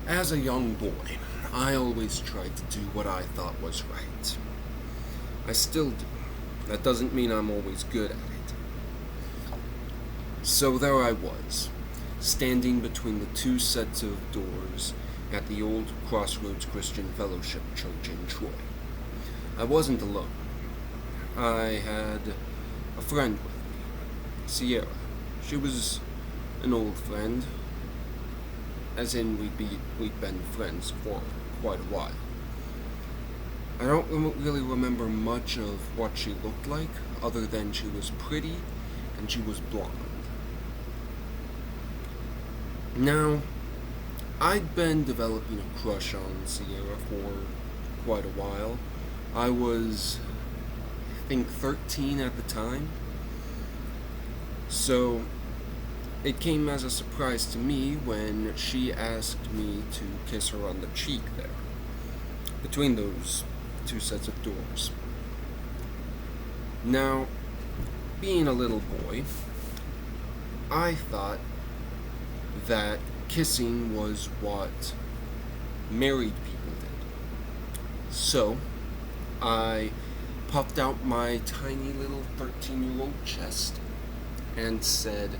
As a young boy, I always tried to do what I thought was right. I still do. That doesn't mean I'm always good at it. So there I was, standing between the two sets of doors at the old Crossroads Christian Fellowship Church in Troy. I wasn't alone. I had a friend with me, Sierra. She was an old friend, as in we'd been friends for quite a while. I don't really remember much of what she looked like, other than she was pretty and she was blonde. Now, I'd been developing a crush on Sierra for quite a while. I was, I think, 13 at the time. So, it came as a surprise to me when she asked me to kiss her on the cheek there, between those two sets of doors. Now, being a little boy, I thought that kissing was what married people did. So, I puffed out my tiny little 13-year-old chest and said,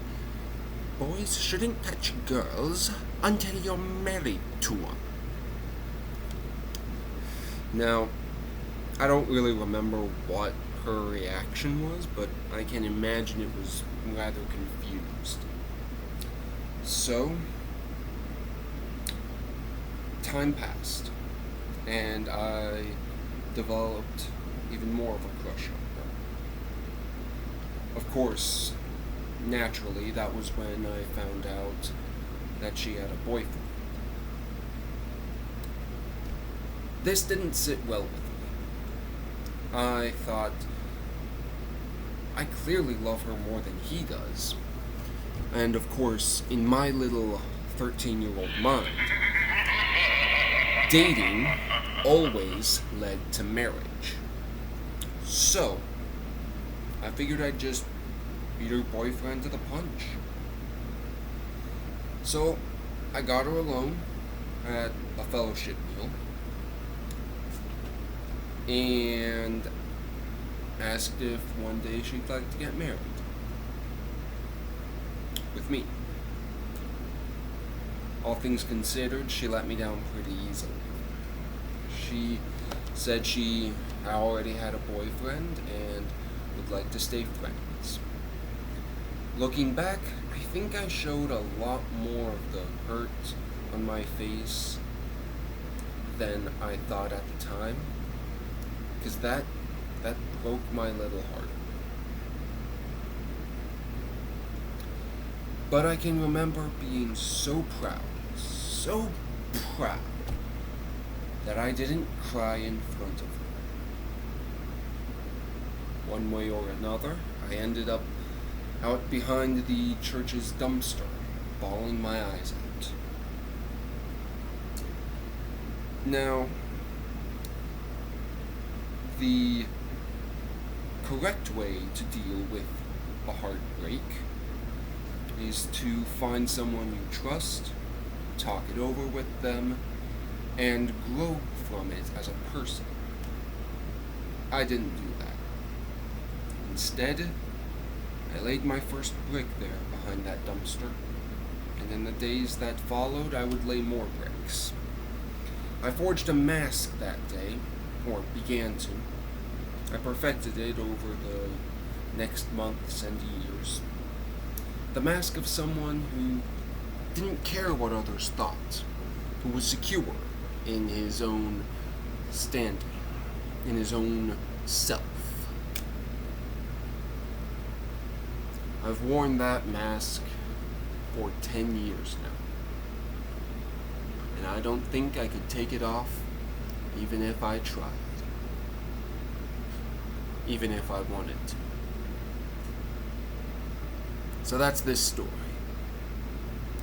"Boys shouldn't touch girls until you're married to them." Now, I don't really remember what her reaction was, but I can imagine it was rather confused. So, time passed, and I developed even more of a crush on her. Of course, naturally, that was when I found out that she had a boyfriend. This didn't sit well with me. I thought, I clearly love her more than he does. And of course, in my little 13-year-old mind, dating always led to marriage. So, I figured I'd just beat her boyfriend to the punch. So, I got her alone at a fellowship meal and asked if one day she'd like to get married with me. All things considered, she let me down pretty easily. She said she already had a boyfriend and would like to stay friends. Looking back, I think I showed a lot more of the hurt on my face than I thought at the time, because that broke my little heart. But I can remember being so proud, that I didn't cry in front of her. One way or another, I ended up out behind the church's dumpster, bawling my eyes out. Now, the correct way to deal with a heartbreak is to find someone you trust, talk it over with them, and grow from it as a person. I didn't do that. Instead, I laid my first brick there behind that dumpster, and in the days that followed, I would lay more bricks. I forged a mask that day, or began to. I perfected it over the next months and years. The mask of someone who didn't care what others thought, who was secure in his own standing, in his own self. I've worn that mask for 10 years now, and I don't think I could take it off even if I tried, even if I wanted to. So that's this story.